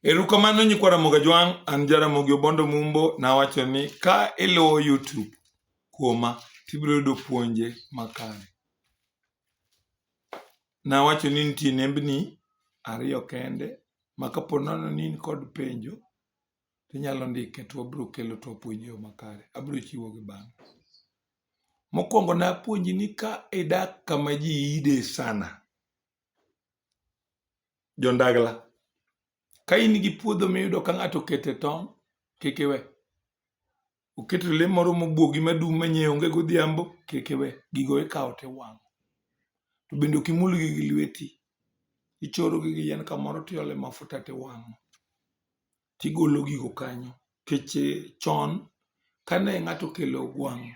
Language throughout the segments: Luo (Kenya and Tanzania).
Erokamano nyikwara Moga Jwang', an Jaramogi Obondo Mumbo nawacho ni ka iluwo YouTube kuoma tibiro yudo puonje makare. Nawacho ni nitie nembni 2 kende ma kapo nono ni in kod penjo tinyalo ndike to wabiro kelo to puonji yo makare. Abiro chiwogi bang'e. Mokwongo napuonji ni ka idak kama ji ide sana, jondagla, ka in gi puodho miyudo ka ng'ato okete tong', kik iwe. Oketo le moro mobuogi madum manyiewo onge godhiambo, kik iwe. Gigo ikawo tiwang'o. To bende ok imulgi gi lweti. Ichorogi gi yien kamoro tiole mafuta tiwang'o. Tigolo gigo kanyo. Nikech chon kane ng'ato okelo gwang',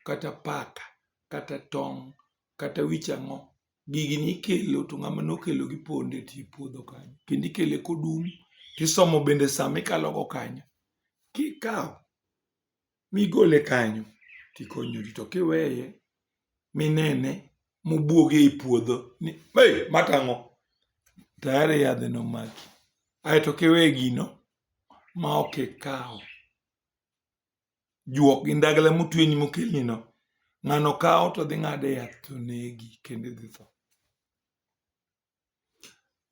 kata paka, kata tong', kata wich ang'o, gigi nikelo to ng'ama nokelo gi ponde tie puodho kanyo. Kendo ikele kodum, tisomo bende sa mikalogo kanyo. Kikawo migole kanyo tikonyori, to kiweye minene mobuoge e puodho ni matang'o, tayari yadhe nomaki. Aeto kiweye gino ma ok ikawo juok gi ndagla motweni mokelnino, ng'ano kawo to dhi ng'ade yath to negi kendo idhi tho.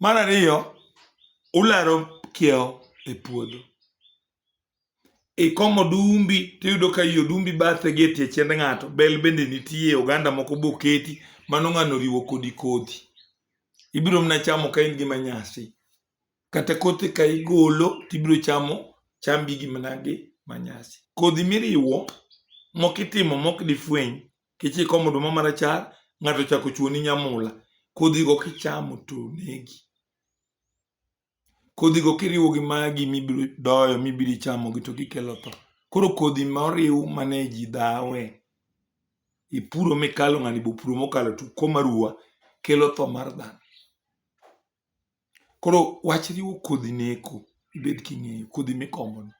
Mar ariyo, ularo kiewo e puodho. Ikomo odumbi tiyudo ka i odumbi bathe gi e tie chiend ng'ato, bel bende nitie, oganda moko boketi, mano ng'ano oriwo kodi kodhi. Ibiro mana chamo ka in gi manyasi. Kata kothe ka igolo tibiro chamo chambi gi mana gi manyasi. Kodhi miriwo mokitimo mok difweny, kech ikomo oduma marachar, ng'ato ochako chuoni nyamula. Kodhigo kichamo to negi. Kodhigo kiriwo gi magi mibiro doyo mibiro chamogi to gikelo tho. Koro kodhi moriw mane ji dhawe, ipuro mikalo, ng'ani bopuro mokalo to komaruwa, kelo tho mar dhano. Koro wach riwo kodhi neko, ibed king'eyo kodhi mikomono.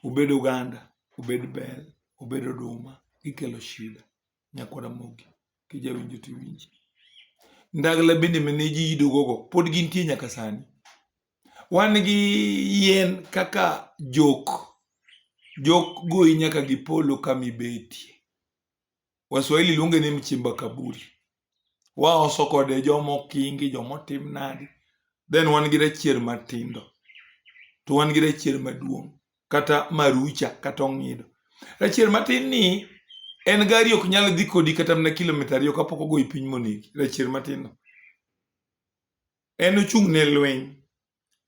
Obed oganda, obed bel, obed oduma, gikelo shida. Nyakwara Mogi, kijawinjo tiwinji. Ndagla bende mane ji idogogo, pod gintie nyaka sani. Wan gi yien kaka jok. Jok goyi nyaka gi polo kamibetie. Waswahili luonge ni mchimba kaburi. Waoso kode jomo kingi, jomo tim nadi. Then wan gi rachier matindo. To wan gi rachier maduong'. Kata marucha, kata ong'ido. Rachier matin ni, en gari ok nyal dhi kodi kata mana kilomita 2 kapok ogoyi piny monegi. Rachier matin. En ochung' ne lweny.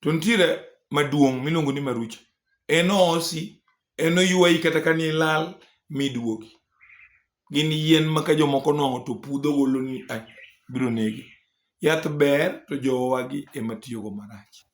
To nitiere maduong' miluongo ni marucha. En oosi, en oyuayi kata ka ni lal miduogi. Gin yien ma ka jomoko nong'o to pudho golo ni biro negi. Yath ber to jowagi ema tiyogo marach.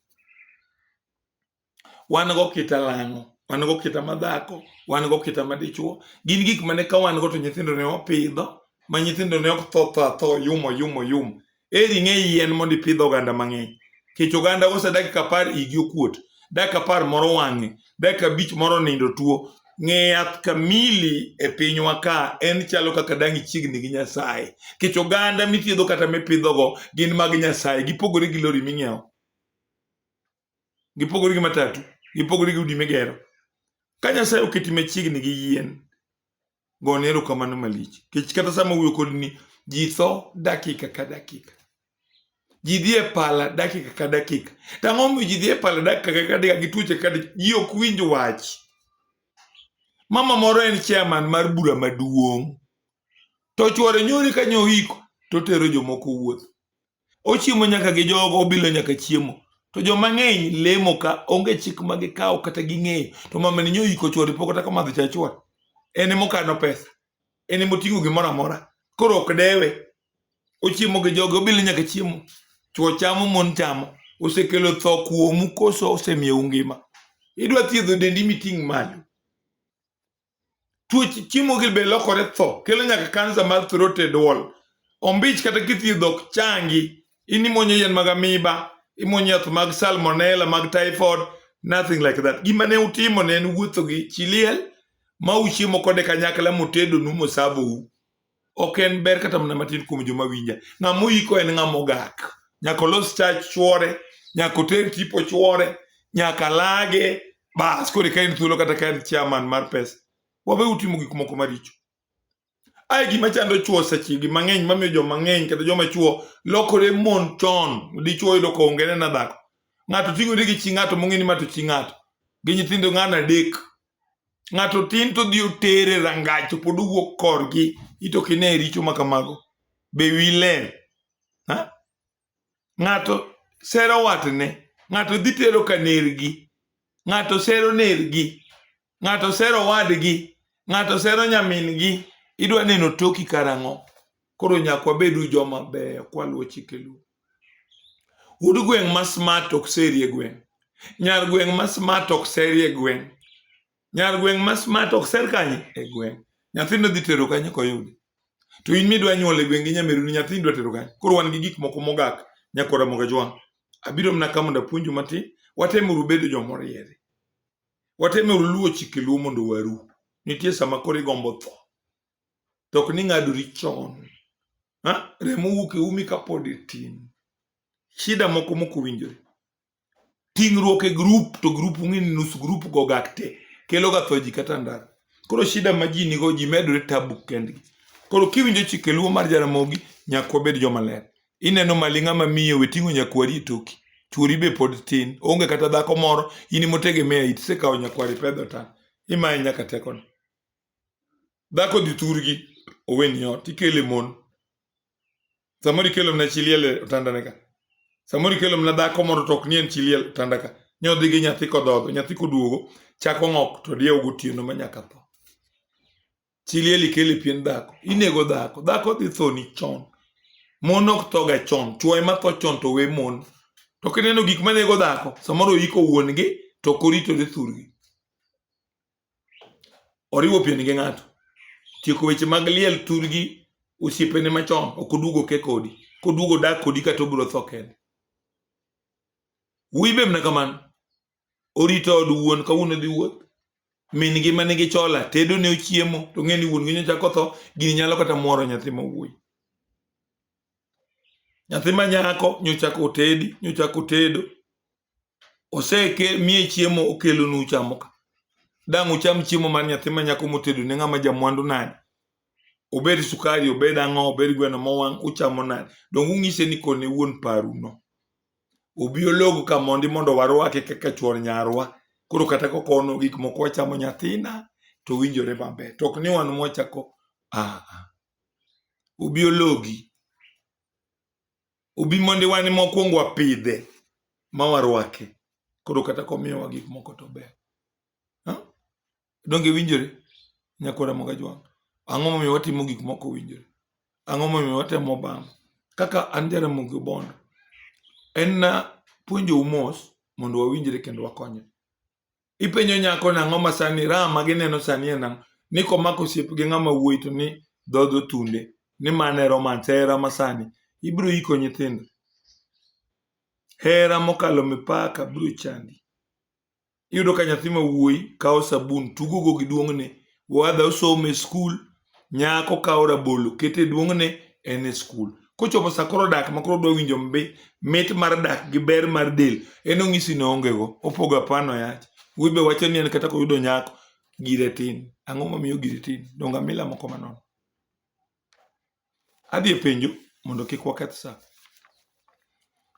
Wan go kita lang'o, wan go kita madhako, wan go kita madichuo. Gin gik mane ka wan go to nyithindo ne opidho, ma nyithindo ne ok tho yumo. Eri ng'e yien mondo ipidho oganda mang'eny. Kech oganda ose dakika 10 igi okuot, dakika 10 moro wang'e, dakika 5 moro nindo tuo. Ng'e yath kamili e pinywa ka en chalo kaka dang' chiegni gi Nyasaye. Kech oganda mithiedho kata mipidhogo gin mag Nyasaye. Gipogore gi lori ming'iewo. Gipogore gi matatu. Gipogore gi udi migero. Ka Nyasaye oketi machiegni gi yien, gone erokamano malich. Kech kata sama wuoyo kodni, ji tho dakika ka dakika. Ji dhi e pala dakika ka dakika. Tang'o omiyo ji dhi e pala dakika ka dakika gi tuoche ka ji ok winj wach. Mama moro en chairman mar bura maduong'. To chuore nyori ka nyohiko, to tero jomoko wuoth. Ochiemo nyaka gi jogo, obilo nyaka chiemo. To joma ng'eny lemo ka onge chik ma gikawo kata ging'eyo. To mama ni nyohiko chuore pok kata kamadho cha chuore. En emokano pesa. En emoting'o gimoro amora. Koro ok dewe. Ochiemo gi jogo, obilo nyaka chiemo. Chuo chamo, mon chamo. Osekelo tho kuomu koso osemiyo ngima. Idwa thiedho dendi miting' malo. Tuoche chiemo gi be lokore tho. Kelo nyaka kansa mar throat e duol. Ombich kata kithiedho ok changi. Inimonyo yien mag amiba. Imonyo yath mag salmonella, mag typhoid. Nothing like that. Gima ne utimo ne en wuotho gi chiliel. Ma uchiemo kode kanyakla motedo numo savou. Ok en ber kata mana matin kuom joma winja. Ng'ama oyiko en ng'ama ogak. Nyaka olos chach chuore. nyaka oter tipo chuore, nyaka lage, bas kore ka en thuolo kata ka en chairman mar pesa. Wabe utimo gik moko maricho. Ai gima chando chuo sechegi mang'eny mamiyo joma ng'eny kata joma chuo lokore mon chon. Dichuo yudo ka onge na dhako. Ng'ato ting'ore gi chi ng'ato mong'e ni ma to chi ng'ato. Gi nyithindo ng'ano adek. Ng'ato tin to dhi otere rangach to pod owuok korgi. Ito kine richo makamago. Be wilen. Ha? Ng'ato sero watne. Ng'ato dhi tero ka nergi. Ng'ato sero nergi. Ng'ato sero wadgi. Ng'ato sero nyamin-gi. Idwa neno toki karang'o. Koro nyaka wabedu joma beyo kwaluwo chike luo. Wuod gweng' ma smart ok seri e gweng'. Nyar gweng' ma smart ok seri e gweng'. Nyar gweng' ma smart ok ser kanye e gweng'. Nyathindo dhi tero kanye koyudi. To in midwa nyuol e gweng' gi nyameru ni nyathi dwa tero kanye. Koro wan gi gik moko mogak nyakora moga jwang'. Abiro mna ka mondo apuonju matin. Watemuru bedo jomoriere. Watemuru luwo chike luo mondo waru. Nitie sama koro igombo tho. Tok ni ng'adori chon. Remo wuok e umi kapod itin. Shida moko winjore. Ting'ruok e grup to grup ung'e ni nus grup go gak te. Kelo ga tho ji kata ndara. Koro shida ma ji nigo ji medore tabu kendgi. Koro kiwinjo chike luo mar Jaramogi nyaka wabed joma ler. Ineno maling'a ma miyo we ting'o nyakwari e toki. Chuori be pod tin. Onge kata dhako moro in motegemea itisekawo nyakwari pedho ta. Imaye nyaka tekono. Dhako dhi thurgi oweni ot ikele mon. Samoro ikelo mna chi liel e otandane ka. Samoro ikelo mna dhako moro to ok ni en chi liel e otanda ka. Nyodhi gi nyathi kodhodho. Nyathi koduogo chako ng'ok to diewo gotieno ma nyaka tho. Chi liel ikele pien dhako. Inego dhako. Dhako dhi thoni chon. Mon ok tho ga chon. Chuo ema tho chon to we mon. To kineno gik manego dhako. Samoro iko wuon gi to korito dhi thurgi. Oriwo pien gi ng'ato. Tieko weche mag liel thurgi osiepene machon ok oduogo ke kodi. Koduogo dak kodi kata obiro tho kende. Wibe mna kamano. Orito od wuon ka wuon dhi wuoth. Min gi manigi chola tedo ne ochiemo to ng'eni wuon gi nyocha kotho gini nyalo kata muoro nyathi ma wuoyi. Nyathi ma nyako nyocha kotedi nyocha kotedo. Oseke miye chiemo okelo nu chamo ka. Dang' ucham chiemo mar nyathi ma nyako motedo ne ng'ama jamwandu nade. Obed sukari, obed ang'o, obed gweno mowang' uchamo nade. Dong ung'ise ni kone wuon paru no. Obiologo ka mondi mondo warwake kaka chuor nyarwa. Koro kata kokono gik moko wachamo nyathina to winjore maber. Tok ni wan mwachako. Obiologi. Obi mondi wan mokwongo wapidhe ma warwake. Koro kata komiyowa gik moko to ber. Donge winjore nyakora moga jwang'. Ang'o momiyo watimo gik moko winjore. Ang'o momiyo watemo bang'. Kaka an Jaramogi Obondo. En na puonjo mos mondo wawinjre kendo wakonye. Ipenjo nyako nang'o ma sani rama gineno sani enang. Ni komako osiep gi ng'ama wuoyi to ni dhodho tunde. Ni mane romance hera masani. Ibiro iko nyithindo. Hera mokalo mipaka biro chandi. Iyudo ka nyathi ma wuoyi kawo sabun tugogo gi duong'ne. Wadha osome skul. Nyako kawo rabolo kete duong'ne en e skul. Kochopo sa koro dak makoro dwa winjo mit mar dak gi ber mar del. En ong'isi ne ongego. Opogo apano yach. Wibe wacho ni en kata koyudo nyako gire tin. Ang'o momiyo gire tin? Donga mila moko manono. Adhi e penjo mondo kik waketh sa.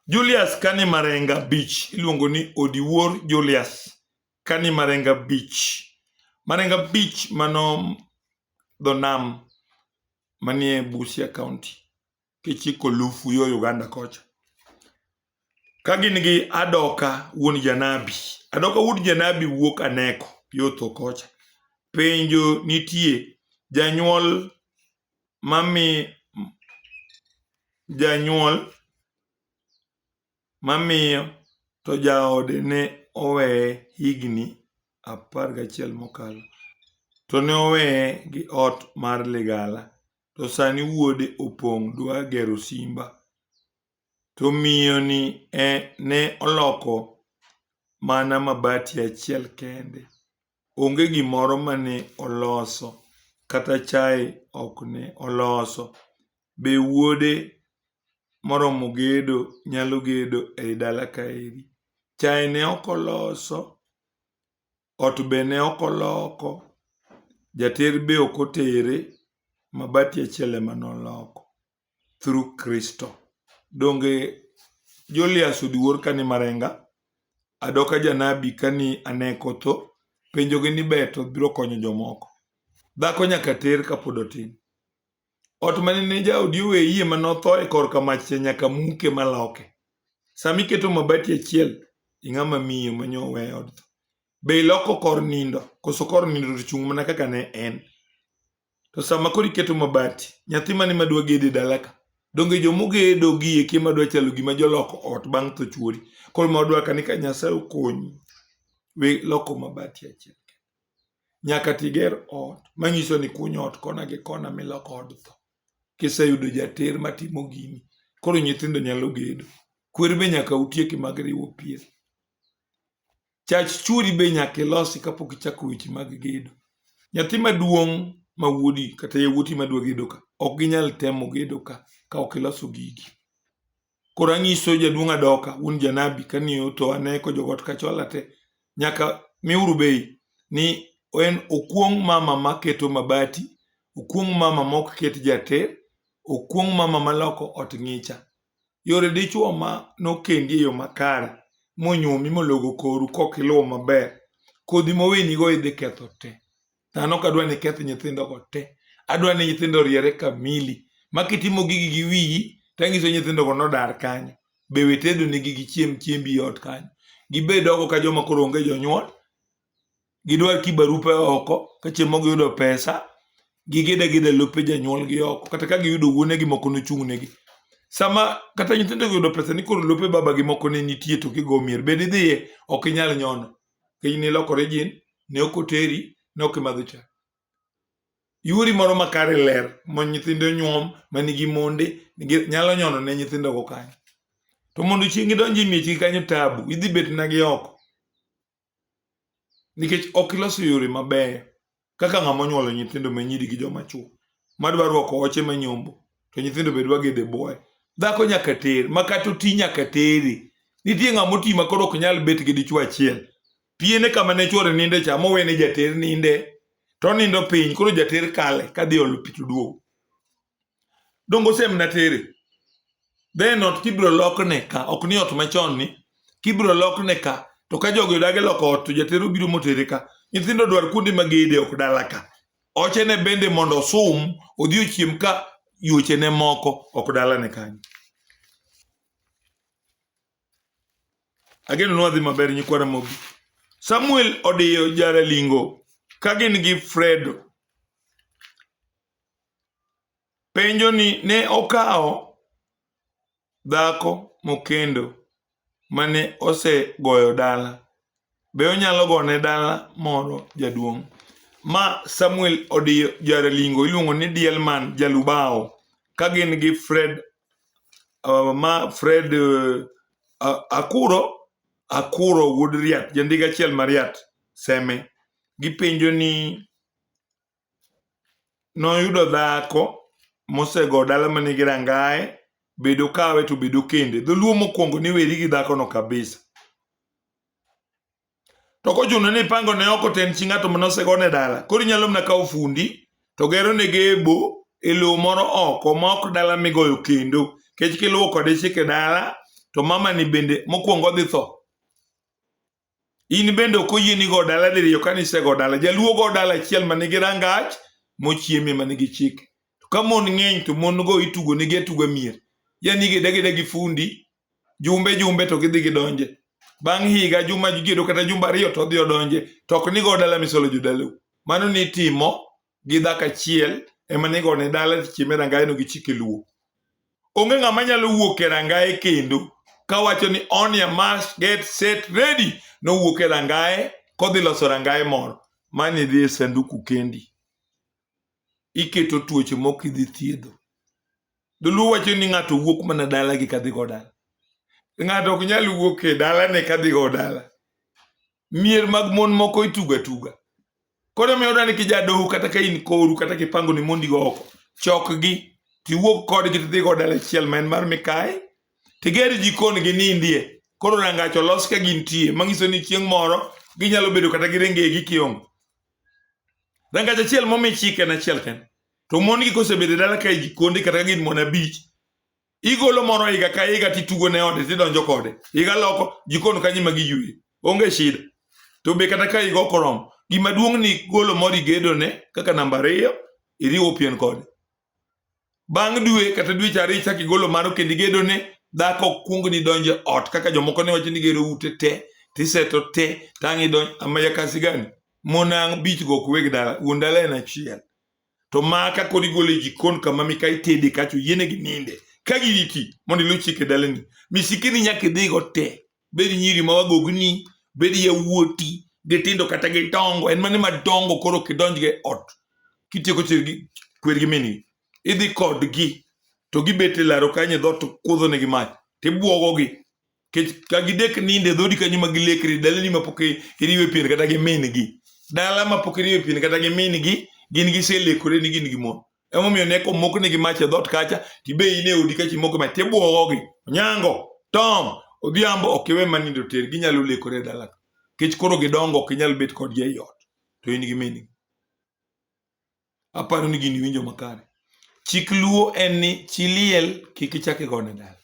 Julius Kani Marenga Beach. Iluongo ni Odiwuor Julius Kani Marenga Beach. Marenga Beach mano dho nam manie Busia County. Kichiko lufu yo Uganda kocha. Kagin gi Adoka wuon Janabi. Adoka wuon Janabi wuok Aneko yotho kocha. Penjo nitie janyuol mamiyo to jaode ne oweye higni 11 mokalo. To ne oweye gi ot mar ligala. To sani wuode opong' dwa gero simba. To miyo ni ne oloko mana mabati achiel kende. Onge gimoro mane oloso. Kata chai ok ne oloso. Be wuode moromo gedo nyalo gedo ei dala kaeri. Chae ne okoloso, ot be ne okoloko, jater be okotere, mabati achiel ema noloko through Kristo. Donge Julius Oduor kani Marenga, adoka janabi kani aneko tho, penjogi ni beto biro konyo jomoko. Dhako nyaka ter kapod otin. Ot manene jaodi oweyie manotho e korka mach nyaka muke maloke. Sami keto mabati achiel, ing'ama miyo manyo we od tho. Be iloko kor nindo, koso kor nindo to chung' mana kaka ne en. To sama koro iketo mabati, nyathi mane madwa gede dalaka. Donge jomogedo gie kima dwa chalo gima joloko ot bang' tho chuori. Koro madwa kani ka Nyasaye okonyi, we loko mabati achiel. Nyaka tiger ot, manyiso ni kunyo ot kona gi kona miloko od tho. Kiseyudo jater matimo gini, koro nyithindo nyalo gedo. Kwer be nyaka utieki mag riwo pien. Chach chuori be nyaka ilosi kapok ichako weche mag gedo. Nyathi maduong' ma wuodi kata yawuoti madwa gedo ka, ok ginyal temo gedo ka ok iloso gigi. Koro anyiso jaduong' adoka, un janabi kani oto aneko jogot kachola te, nyaka miuru bei ni en okuong mama maketo mabati, okuong mama mok ket jater, okuong mama maloko ot ng'icha. Yore dichuo ma nokendi e yo makare, monyomi mologo koru kokiluwo maber, kodhi mowenigo idhi ketho te. An ok adwa ni keth nyithindo go te. Adwa ni nyithindo riere kamili. Makitimo gigi gi wiyi, tangiso nyithindo go nodar kanyo. Be wetedo ni gigi chiembi ot kanyo. Gibed oko ka joma koro onge jonyuol. Gidwar kibarupe oko, ka chiemo giyudo pesa. Gigeda lope janyuol gi oko. Kata ka giyudo wuone gi moko nochung' negi. Sama kata nyithindo giyudo pesa ni koro lope baba gi moko ne nitie to kigo mier. Bed idhiye, ok inyal nyono. Kiny nilokore jin, ne okoteri, ne ok imadho chai. Yuri moro makare ler, mon nyithindo nyuom, manigi monde, nyalo nyono ne nyithindo go kanyo. To mondo chieng' idonji miechgi kanyo tabu, idhi bet na gi oko. Nikech ok iloso yore mabeyo. Kaka ng'ama onyuolo nyithindo manyiri gi joma chuo. Madwa rwako oche manyombo, to nyithindo be dwa gede boy. Dhako nyaka ter, makato ti nyaka teri. Nitie ng'ama oti ma koro ok nyal bet gi dichuo achiel. Piene kama ne chuore ninde cha, mowene jater ninde. To nindo piny, koro jater kale, kadhi olo pi to duogo. Dongo semna tere. Then ot kibro lokne ka, ok ni ot machon ni, kibro lokne ka, to ka jogo odage loko ot, to jater biro motere ka. Nyithindo dwar kuonde magede ok dala ka. Oche ne bende mondo sum, odhi ochiem ka yuoche ne moko, ok dala ne kanyo. Ageno nwadhi maber nyikwara mogi. Samuel odiyo jaralingo, kagin gi Fredo. Penjo ni ne okao dhako mokendo mane ose goyo dala. Be onyalo gone dala moro jaduong'. Ma Samuel odiyo jaralingo iluongo ni Dielman Jalubao. Kagin gi Fred, Akuro wuod Riat, jandiga achiel Mariat Seme. Gipenjo ni noyudo dhako mosego dala manigi rangae, bedo kawe to bedo kende. Dholuo mokwongo ni weri gi dhako no kabisa. To kochuno ni pango ne oko ten chi ng'ato manosegone dala. Koro inyalo mna kao fundi, to gero ne gebo e lowo moro oko, ma ok dala migoyo kendo. Kech kiluwo kode chike dala, to mama ni bende mokwongo dhi tho. In bende okoyieni go dala diriyo kanisego dala. Jaluo go dala achiel manigi rangach, mochieme manigi chike. To ka mon ng'eny to mon go itugo nigi atuga mier. Yani geda gi fundi, jumbe to gidhi gidonje. Bang' higa juma gigedo kata jumba ariyo to odhi odonje. To ok ni go dala misolo jodalau. Mano ni timo gi dhako achiel, ema ni go ne dala chieme rangae no gi chike luo. Onge ng'ama nyalo wuok e rangae kendo, kawacho ni on ya must get set ready. No wuok e rangae, kodhi loso rangae moro. Mani dhi e sanduku kendi. Iketo tuoche moko idhi thiedho. Dholuo wacho ni ng'ato wuok mana dala gi kadhi go dala. Ng'ato ok nyal wuok e dala ne kadhi go dala. Mier mag mon moko ituga tuga. Koro miyo dani kijadohu kata ka in koru kata kipango ni mondi go oko. Chok gi. tiwuok kodgi tidhi go dala achiel ma en mar Mikayi, tiger jikon gi nindie. Koro rangach olos ka gintie, manyiso ni chieng' moro ginyalo bedo kata gi rengegi kiongo. Rangach achiel momi chike en achiel kende. To mon gi kosebedo dala ka jikonde kata gin mon abich, igolo moro higa ka higa titugo ne ode tidonjo kode. Higa loko jikon kanyi ma giyue. Onge shida. To be kata ka higa okoromo, gima duong' ni golo moro igedo ne kaka namba 2 iriwo pien kode. Bang' dwe kata dweche 2 chak igolo maro kendo igedo ne dhako kuong ni donjo ot kaka jomoko ne wacho ni gero ute te tiseto te tang' idonjo amaya kasi gani. Monang bich go kuweg dala, wuon dala en achiel. To maka kod igolo jikon kama Mikayi tede kacho yiene gi ninde. Ka giriti mondo ilu chike dalani. Misikini nyaka idhigo te. Bed nyiri ma wagogni, bed yawuoti, gitindo kata gidongo. En mane madongo koro kidonjge ot. Kitieko kwer gi mini. Idhi kodgi. To gibete laro kanye dhot kudho negi mach. Tibuogogi. Ka gidek ninde dhodi kanyo ma gilekri dalani ma pok iriwe pien kata gi min-gi. Dala ma pok iriwe pien kata gi min-gi. Gin giselekore ni gin gi mon. Emomiyo ne komok negi mach e dhot kacha, tibe ine odi kachi moko mach, tibuogogi. Nyango, Tom, Odhiambo ok iwe manindo ter, ginyalo lekore dala. Kech koro gidongo ok inyal bet kodgi ei ot. To in gi min-gi. Aparo ni gini winjo makare. Chik luo en ni chi liel kik ichak igone dala.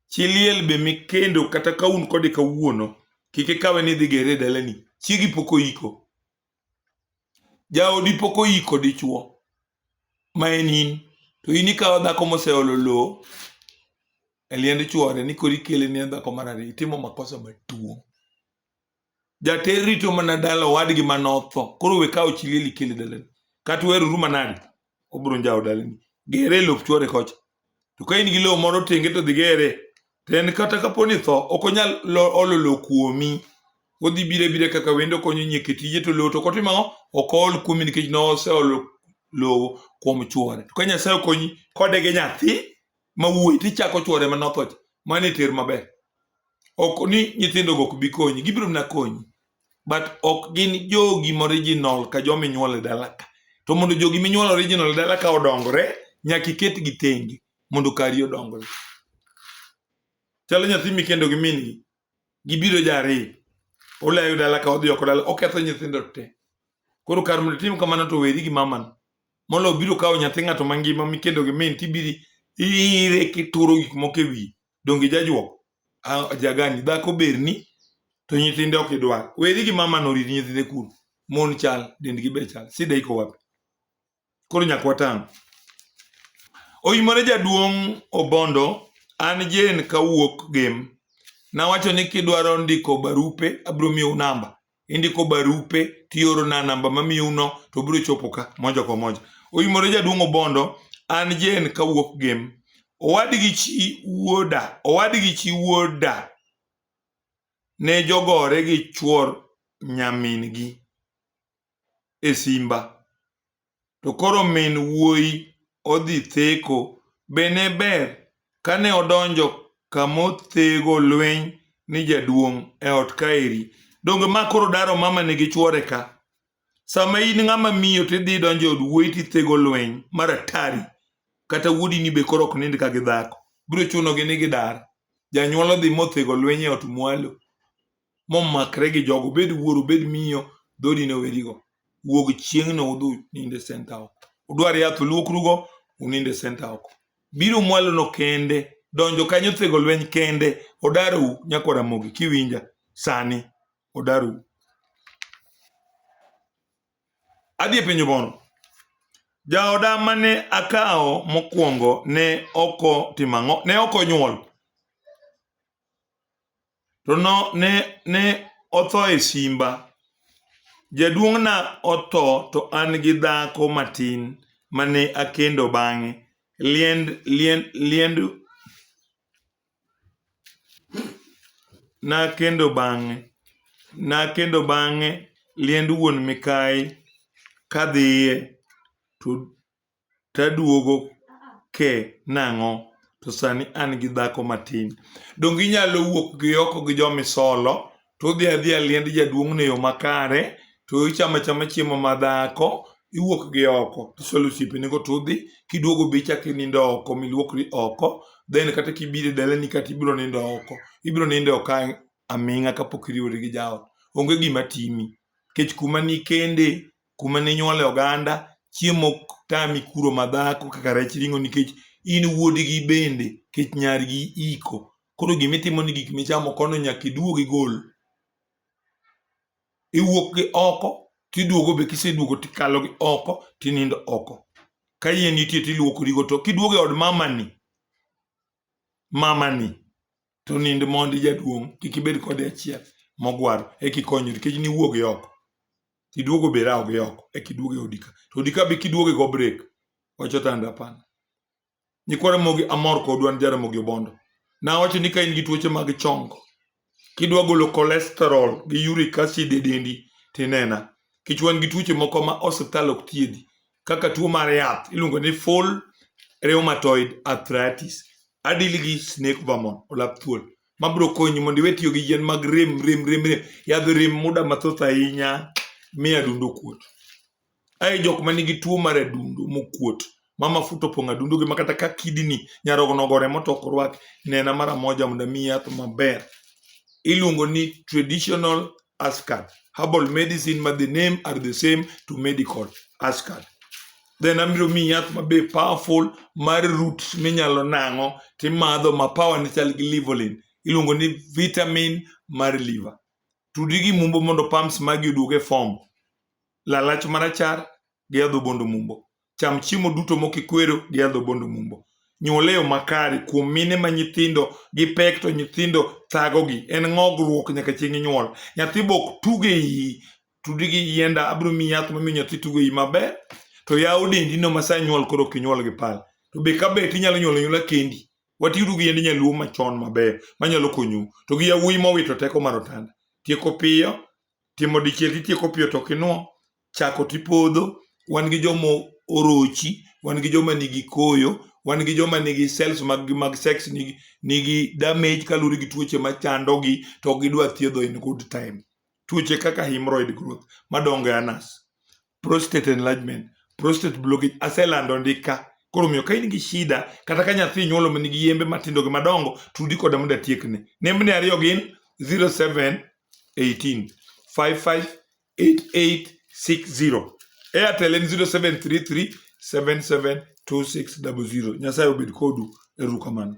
Chi liel be mikendo kata kaun kode kawuono, kik ikawe ni dhi gere dalani. Chiegi poko iko. Jaodi poko iko dichuo. Ma en in. To in ikawo dhako moseolo lo e liend chuore ni kori kele ni dhako mar 2. Itimo makosa matuo. Jater rito mana dala wadgi manotho. Koro we kawo chi liel ikele dalani. Kata weru ruma nadi. Obro njao dalani. Gere lop chuore kocha. To ka in gi lo moro tenge to dhi gere. Ten kata kaponi tho, okonyal olo lo kuomi. Odhi bire kaka wendo konyo nyeke tije to lo to kotimo okol kuomi nikech no oseolo lo kuom chuore. To ka Nyasaye okonyi kode gi nyathi ma wuoyi tichako chuore manotho, mane ter maber. Ok ni nyithindo go bi konyi, gibiro na konyi. But ok gin jogi original ka jomi nyuol e dala ka. To mondo jogi minyuol original e dala ka odongre, nyaka iket gi tenge mondo kari odongre. Chalo nyathi mikendo gi min-gi, gibiro jari. Olayo dala ka odhi oko dala, oketho nyithindo te. Koro kar mondo tim kamano to weri gi mamano. Molo biro kawo nyathi ng'ato mangima mikendo gi min tibiri ire kituro gik moko e wi. Donge jajuok. Jagani dhako berni to nyithinde ok idwar. Weri gi mamano rit nyithinde kuno. Mon chal, dendgi be chal. Sida iko wapi. Koro nyaka watang'. Oyimore jaduong' Obondo, an Jane kawuok Gem. Nawacho ni kidwaro ndiko barupe, abiro miyo namba. Indiko barupe, tioro na namba mamiyo no, to biro chopo ka, moja kwa moja. Oyimore jaduong' Obondo, an Jane kawuok Gem. Owadgi chi wuoda. Ne jogore gi chuor nyamin-gi e Simba. To koro min wuoyi odhi theko. Bene ber kane odonjo kamothego lweny ni jaduong' e ot kaeri. Donge ma koro daro mama nigi chuore ka. Sama in ng'ama miyo tidhi donjo od wuoyi tithego lweny maratari. Kata wuodi ni be koro ok nind ka gi dhako. Biro chuno gi ni gidar. Janyuolo dhi mothego lweny e ot mwalo. Momakre gi jogo. Bed wuoro, bed miyo, dhodi no werigo. Wuog chieng' no udhu ninde senta oko. Udwar yath luokrugo, uninde senta oko. Biro mwalo no kende. Donjo kanyo thego lweny kende. Odarou nyakwa Ramogi kiwinja. Sani. Odarou. Adhi e penjo moro. Jaoda mane akao mokwongo ne oko timango. Ne oko nyuol. To no ne otho e Simba. Jaduong' na otho to an gi dhako matin mane akendo bang'e. Nakendo bang'e liend wuon Mikayi kadhiye to taduogo ke nang'o. To sani an gi dhako matin. Dong inyalo wuok gi oko gi jomisolo. To dhi adhiya liend jaduong' ne yo makare. To ichama chama chiemo madhako. iwuok gi oko tisolo osiepeni go tudhi, kiduogo be ichak inindo oko miluokri oko, then kata kibiro dalani kata ibiro nindo oko, ibiro nindo ka aming'a kapok iriwori gi jaot. Onge gima timi, kech kuma nikende, kuma ninyuole oganda, chiemo ok tami kuro madhako kaka rech ring'o nikech in wuodgi bende, kech nyargi iko. Koro gimitimo ni gik michamo kono nyaka iduog igol. Iwuok gi oko, tiduogo be kiseduogo tikalo gi oko, tinindo oko. Ka yien nitie tiluokori go, to kiduogo e od mamani, to nind mondi jaduong', kik ibed kode achiel mogwaro, ekikonyori, kech niwuog oko. Tiduogo be rao gi oko, ekiduogo e odi ka. To odi ka be kiduogo go break, wacho tanda apana. Nyikwa Ramogi amor kodu, an Jaramogi Obondo. Nawacho ni ka in gi tuoche mag chongo, kidwa golo cholesterol gi uric acid e dendi, tinena. Kech wan gi tuoche moko ma osiptal ok thiedhi, kaka tuo mar yath, iluongo ni full rheumatoid arthritis. Adili gi snake vermon, olap thuol, mabiro konyi mondo iwe tiyo gi yien mag rem. Yadh rem muda mathoth ahinya, miyo adundo kuot. Ae jok manigi tuo mar adundo mokuot, ma mafuta opong'o adundo gi, makata ka kidney nyarogno ogore motok orwak, nena mara moja mondo mi yath maber. Iluongo ni traditional Ascard, herbal medicine, ma the name are the same to medical Ascard. Then amiro mi yath mabe powerful mar roots minyalo nang'o timadho, ma power ne chal gi livolin. Iluongo ni vitamin mar liver. Tudi gi mumbo mondo pumps magi oduog e form. Lalach marachar gi adhobondo mumbo. Cham chiemo duto mokikwero gi adhobondo mumbo. Nyuol e yo makare kuom mine ma nyithindo gi pek to nyithindo thagogi. En ng'ogruok nyaka chieng' nyuol. Nyathi bok tuge iyi. Tudi gi yienda, abiro mi yath mamiyo nyathi tuge iyi maber. To yaw dendi no masa nyuol koro kinyuol gi pal. To be kabet inyalo nyuolo nyula kendi. Watiuru gi yiend nyaluo machon maber, manyalo konyu. To gi yawuoyi mowito teko mar otanda. Tieko piyo, timo dichiel titieko piyo to kinuo, chako tipodho. Wan gi jomo orochi, wan gi joma nigi koyo, wan gi joma nigi cells mag sex nigi damage kalure gi tuoche machandogi, to gidwa thiedho in good time. Tuoche kaka hemorrhoid growth, madongo e anas, prostate enlargement, prostate blockage, aselando ndika. Koro miyo ka in gi shida, kata ka nyathi nyuolo manigi yembe matindo gi madongo, tudi koda mondo atiekne. Nembni ariyo gin 0718 558860. Airtel en 0733 772600. Nyasaye obed kodu, erokamano.